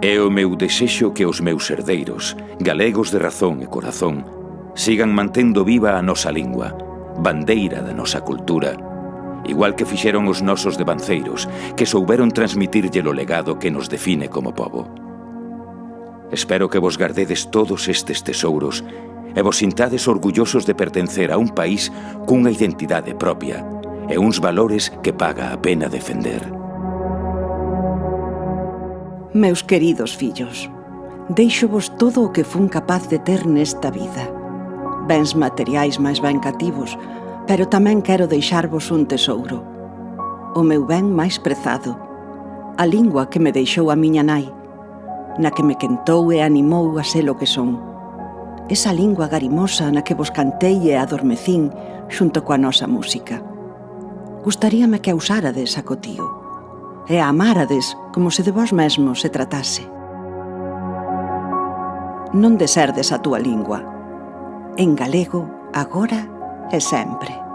É o meu desexo que os meus herdeiros, galegos de razón e corazón, sigan mantendo viva a nosa lingua, bandeira da nosa cultura, igual que fixeron os nosos devanceiros, que souberon transmitirlle o legado que nos define como pobo. Espero que vos gardedes todos estes tesouros e vos sintades orgullosos de pertencer a un país cunha identidade propia e uns valores que paga a pena defender. Meus queridos fillos, deixo-vos todo o que fun capaz de ter nesta vida. Bens materiais máis ben cativos, pero tamén quero deixarvos un tesouro. O meu ben máis prezado, a lingua que me deixou a miña nai, na que me quentou e animou a ser o que son. Esa lingua garimosa na que vos cantei e adormecín xunto coa nosa música. Gustaríame que a usárades, acotío, e a amárades como se de vós mesmos se tratase. Non deserdes a túa lingua, en galego, agora e sempre.